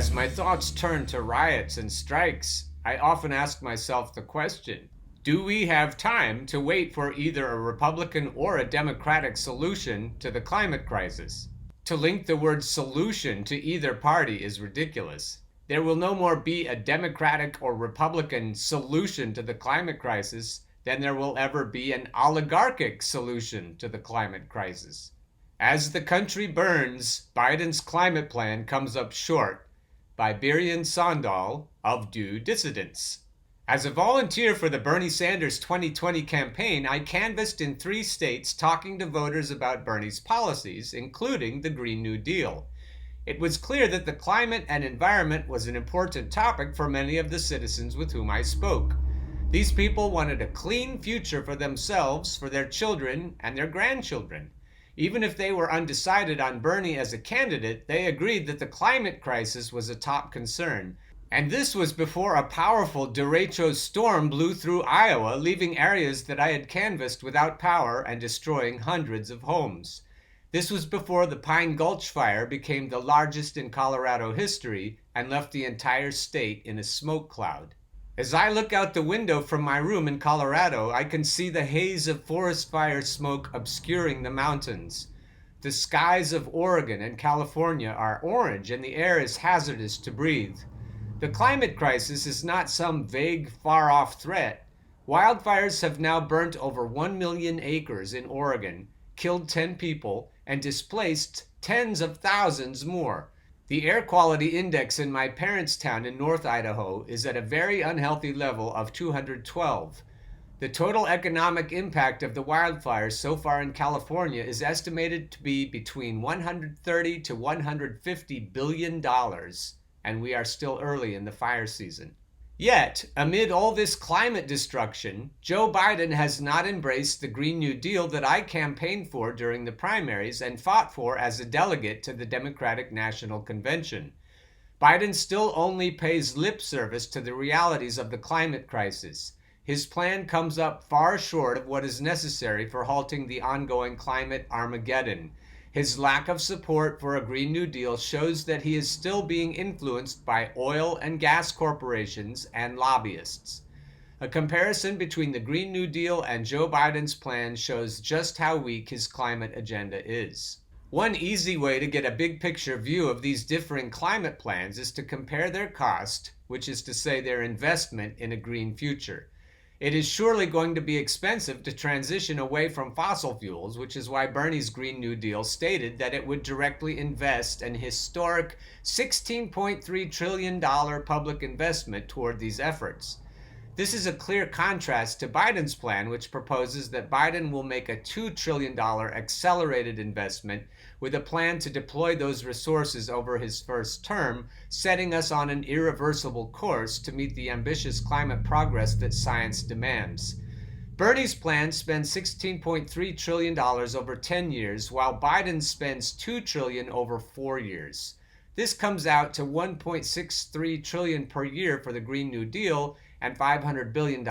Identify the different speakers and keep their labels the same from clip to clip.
Speaker 1: As my thoughts turn to riots and strikes, I often ask myself the question, do we have time to wait for either a Republican or a Democratic solution to the climate crisis? To link the word solution to either party is ridiculous. There will no more be a Democratic or Republican solution to the climate crisis than there will ever be an oligarchic solution to the climate crisis. As the country burns, Biden's climate plan comes up short, by Birrion Sondahl of Due Dissidence. As a volunteer for the Bernie Sanders 2020 campaign, I canvassed in 3 states talking to voters about Bernie's policies, including the Green New Deal. It was clear that the climate and environment was an important topic for many of the citizens with whom I spoke. These people wanted a clean future for themselves, for their children, and their grandchildren. Even if they were undecided on Bernie as a candidate, they agreed that the climate crisis was a top concern. And this was before a powerful derecho storm blew through Iowa, leaving areas that I had canvassed without power and destroying hundreds of homes. This was before the Pine Gulch fire became the largest in Colorado history and left the entire state in a smoke cloud. As I look out the window from my room in Colorado, I can see the haze of forest fire smoke obscuring the mountains. The skies of Oregon and California are orange and the air is hazardous to breathe. The climate crisis is not some vague, far-off threat. Wildfires have now burnt over 1 million acres in Oregon, killed 10 people, and displaced tens of thousands more. The air quality index in my parents' town in North Idaho is at a very unhealthy level of 212. The total economic impact of the wildfires so far in California is estimated to be between $130 to $150 billion, and we are still early in the fire season. Yet, amid all this climate destruction, Joe Biden has not embraced the Green New Deal that I campaigned for during the primaries and fought for as a delegate to the Democratic National Convention. Biden still only pays lip service to the realities of the climate crisis. His plan comes up far short of what is necessary for halting the ongoing climate Armageddon. His lack of support for a Green New Deal shows that he is still being influenced by oil and gas corporations and lobbyists. A comparison between the Green New Deal and Joe Biden's plan shows just how weak his climate agenda is. One easy way to get a big picture view of these differing climate plans is to compare their cost, which is to say their investment in a green future. It is surely going to be expensive to transition away from fossil fuels, which is why Bernie's Green New Deal stated that it would directly invest an historic $16.3 trillion public investment toward these efforts. This is a clear contrast to Biden's plan, which proposes that Biden will make a $2 trillion accelerated investment with a plan to deploy those resources over his first term, setting us on an irreversible course to meet the ambitious climate progress that science demands. Bernie's plan spends $16.3 trillion over 10 years, while Biden spends $2 trillion over 4 years. This comes out to $1.63 trillion per year for the Green New Deal and $500 billion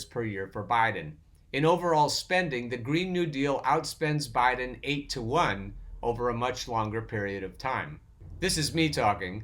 Speaker 1: per year for Biden. In overall spending, the Green New Deal outspends Biden 8-1 over a much longer period of time. This is me talking.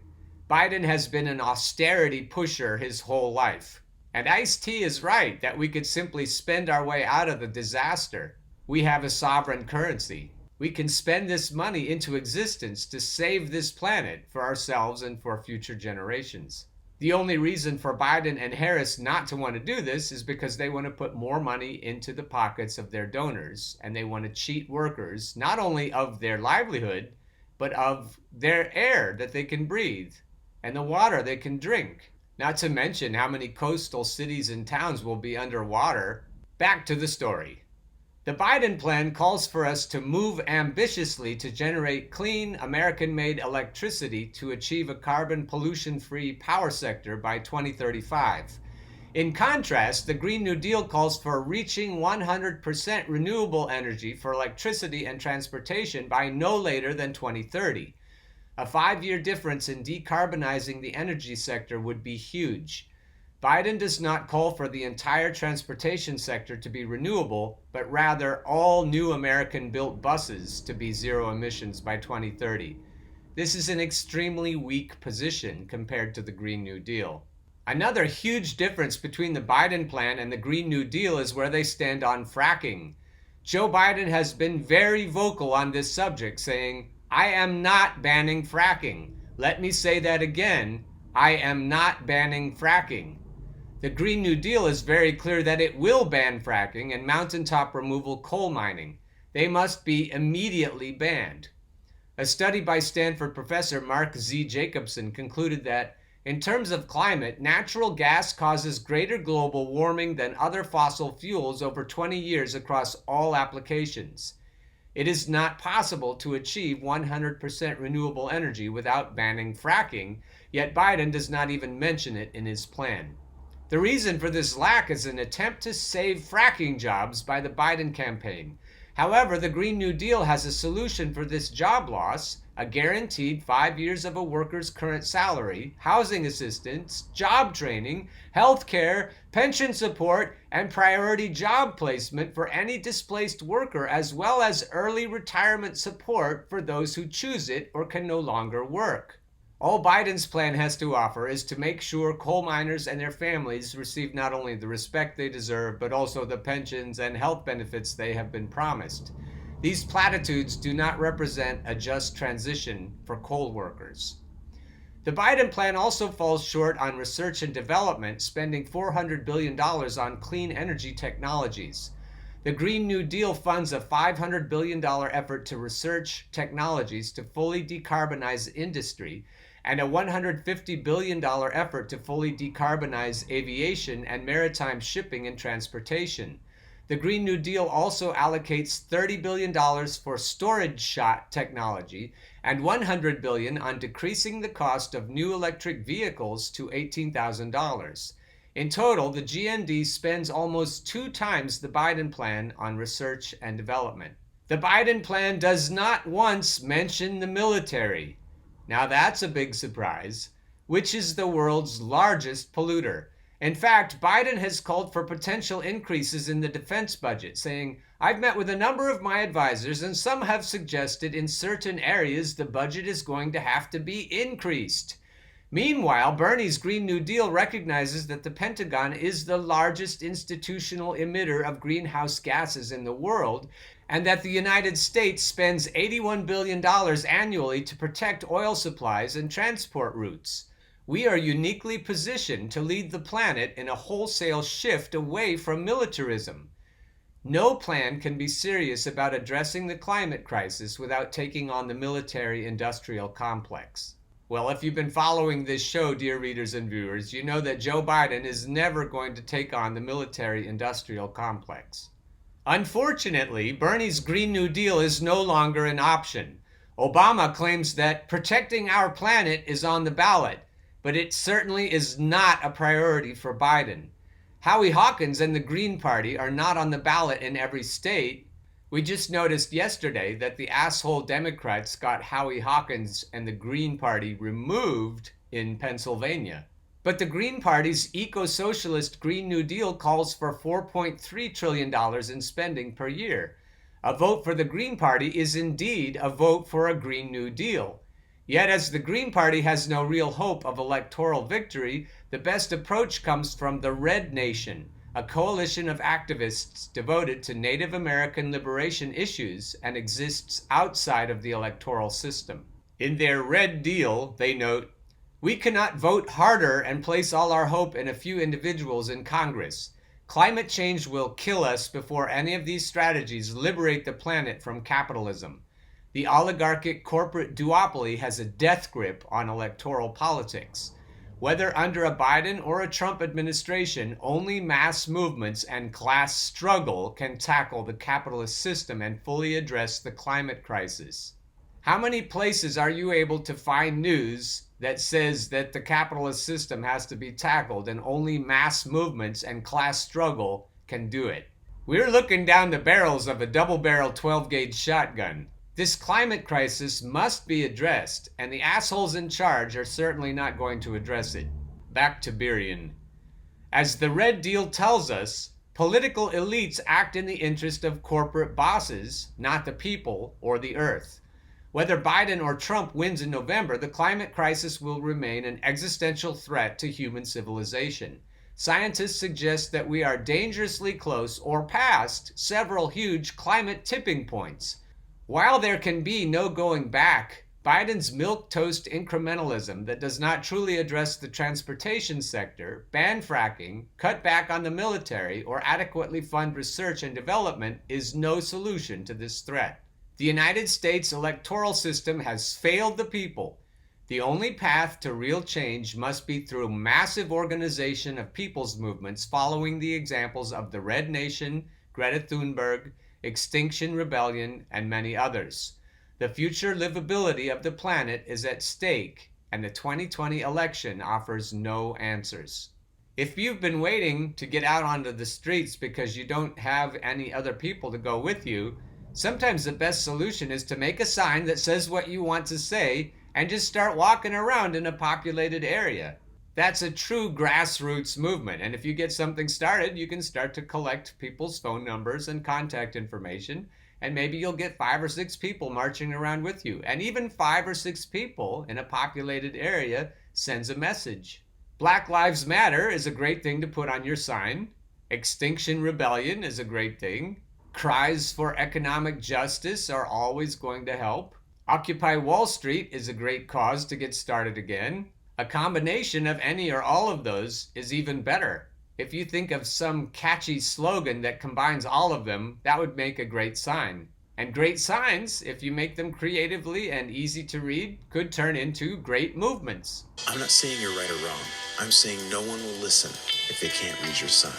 Speaker 1: Biden has been an austerity pusher his whole life. And Ice-T is right that we could simply spend our way out of the disaster. We have a sovereign currency. We can spend this money into existence to save this planet for ourselves and for future generations. The only reason for Biden and Harris not to want to do this is because they want to put more money into the pockets of their donors, and they want to cheat workers not only of their livelihood, but of their air that they can breathe and the water they can drink. Not to mention how many coastal cities and towns will be underwater. Back to the story. The Biden plan calls for us to move ambitiously to generate clean, American-made electricity to achieve a carbon pollution-free power sector by 2035. In contrast, the Green New Deal calls for reaching 100% renewable energy for electricity and transportation by no later than 2030. A 5-year difference in decarbonizing the energy sector would be huge. Biden does not call for the entire transportation sector to be renewable, but rather all new American-built buses to be zero emissions by 2030. This is an extremely weak position compared to the Green New Deal. Another huge difference between the Biden plan and the Green New Deal is where they stand on fracking. Joe Biden has been very vocal on this subject, saying, "I am not banning fracking." Let me say that again. I am not banning fracking. The Green New Deal is very clear that it will ban fracking and mountaintop removal coal mining. They must be immediately banned. A study by Stanford professor Mark Z. Jacobson concluded that, in terms of climate, natural gas causes greater global warming than other fossil fuels over 20 years across all applications. It is not possible to achieve 100% renewable energy without banning fracking, yet Biden does not even mention it in his plan. The reason for this lack is an attempt to save fracking jobs by the Biden campaign. However, the Green New Deal has a solution for this job loss: a guaranteed 5 years of a worker's current salary, housing assistance, job training, health care, pension support, and priority job placement for any displaced worker, as well as early retirement support for those who choose it or can no longer work. All Biden's plan has to offer is to make sure coal miners and their families receive not only the respect they deserve, but also the pensions and health benefits they have been promised. These platitudes do not represent a just transition for coal workers. The Biden plan also falls short on research and development, spending $400 billion on clean energy technologies. The Green New Deal funds a $500 billion effort to research technologies to fully decarbonize industry, and a $150 billion effort to fully decarbonize aviation and maritime shipping and transportation. The Green New Deal also allocates $30 billion for storage shot technology and $100 billion on decreasing the cost of new electric vehicles to $18,000. In total, the GND spends almost 2 times the Biden plan on research and development. The Biden plan does not once mention the military. Now that's a big surprise, which is the world's largest polluter. In fact, Biden has called for potential increases in the defense budget, saying, "I've met with a number of my advisors and some have suggested in certain areas the budget is going to have to be increased." Meanwhile, Bernie's Green New Deal recognizes that the Pentagon is the largest institutional emitter of greenhouse gases in the world, and that the United States spends $81 billion annually to protect oil supplies and transport routes. We are uniquely positioned to lead the planet in a wholesale shift away from militarism. No plan can be serious about addressing the climate crisis without taking on the military-industrial complex. Well, if you've been following this show, dear readers and viewers, you know that Joe Biden is never going to take on the military-industrial complex. Unfortunately, Bernie's Green New Deal is no longer an option. Obama claims that protecting our planet is on the ballot, but it certainly is not a priority for Biden. Howie Hawkins and the Green Party are not on the ballot in every state. We just noticed yesterday that the asshole Democrats got Howie Hawkins and the Green Party removed in Pennsylvania. But the Green Party's eco-socialist Green New Deal calls for $4.3 trillion in spending per year. A vote for the Green Party is indeed a vote for a Green New Deal. Yet, as the Green Party has no real hope of electoral victory, the best approach comes from the Red Nation, a coalition of activists devoted to Native American liberation issues and exists outside of the electoral system. In their Red Deal, they note, "We cannot vote harder and place all our hope in a few individuals in Congress. Climate change will kill us before any of these strategies liberate the planet from capitalism. The oligarchic corporate duopoly has a death grip on electoral politics. Whether under a Biden or a Trump administration, only mass movements and class struggle can tackle the capitalist system and fully address the climate crisis." How many places are you able to find news that says that the capitalist system has to be tackled and only mass movements and class struggle can do it? We're looking down the barrels of a double-barrel 12-gauge shotgun. This climate crisis must be addressed, and the assholes in charge are certainly not going to address it. Back to Birrion. As the Red Deal tells us, political elites act in the interest of corporate bosses, not the people or the earth. Whether Biden or Trump wins in November, the climate crisis will remain an existential threat to human civilization. Scientists suggest that we are dangerously close or past several huge climate tipping points. While there can be no going back, Biden's milquetoast incrementalism that does not truly address the transportation sector, ban fracking, cut back on the military, or adequately fund research and development is no solution to this threat. The United States electoral system has failed the people. The only path to real change must be through massive organization of people's movements following the examples of the Red Nation, Greta Thunberg, Extinction Rebellion, and many others. The future livability of the planet is at stake, and the 2020 election offers no answers. If you've been waiting to get out onto the streets because you don't have any other people to go with you, sometimes the best solution is to make a sign that says what you want to say and just start walking around in a populated area. That's a true grassroots movement, and if you get something started, you can start to collect people's phone numbers and contact information, and maybe you'll get 5 or 6 people marching around with you. And even 5 or 6 people in a populated area sends a message. Black Lives Matter is a great thing to put on your sign. Extinction Rebellion is a great thing. Cries for economic justice are always going to help. Occupy Wall Street is a great cause to get started again. A combination of any or all of those is even better. If you think of some catchy slogan that combines all of them, that would make a great sign. And great signs, if you make them creatively and easy to read, could turn into great movements.
Speaker 2: I'm not saying you're right or wrong. I'm saying no one will listen if they can't read your sign.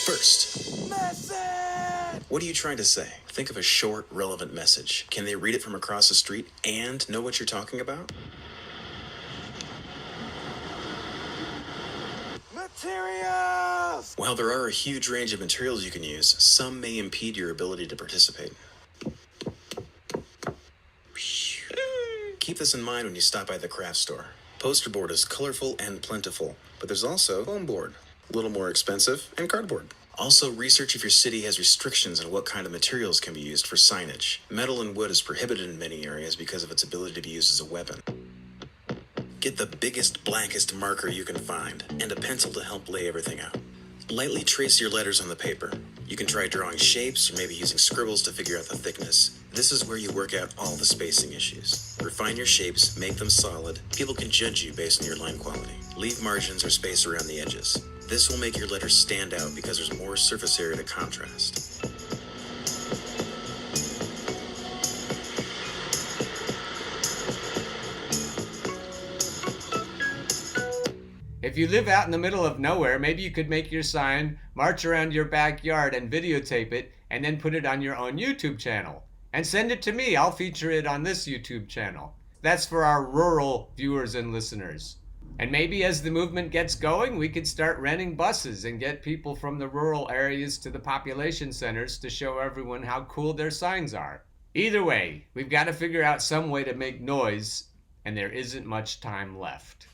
Speaker 2: First, message! What are you trying to say? Think of a short, relevant message. Can they read it from across the street and know what you're talking about? Materials! While there are a huge range of materials you can use, some may impede your ability to participate. Keep this in mind when you stop by the craft store. Poster board is colorful and plentiful, but there's also foam board, a little more expensive, and cardboard. Also, research if your city has restrictions on what kind of materials can be used for signage. Metal and wood is prohibited in many areas because of its ability to be used as a weapon. Get the biggest, blankest marker you can find, and a pencil to help lay everything out. Lightly trace your letters on the paper. You can try drawing shapes or maybe using scribbles to figure out the thickness. This is where you work out all the spacing issues. Refine your shapes, make them solid. People can judge you based on your line quality. Leave margins or space around the edges. This will make your letters stand out because there's more surface area to contrast.
Speaker 1: If you live out in the middle of nowhere, maybe you could make your sign, march around your backyard and videotape it, and then put it on your own YouTube channel. And send it to me. I'll feature it on this YouTube channel. That's for our rural viewers and listeners. And maybe as the movement gets going, we could start renting buses and get people from the rural areas to the population centers to show everyone how cool their signs are. Either way, we've got to figure out some way to make noise, and there isn't much time left.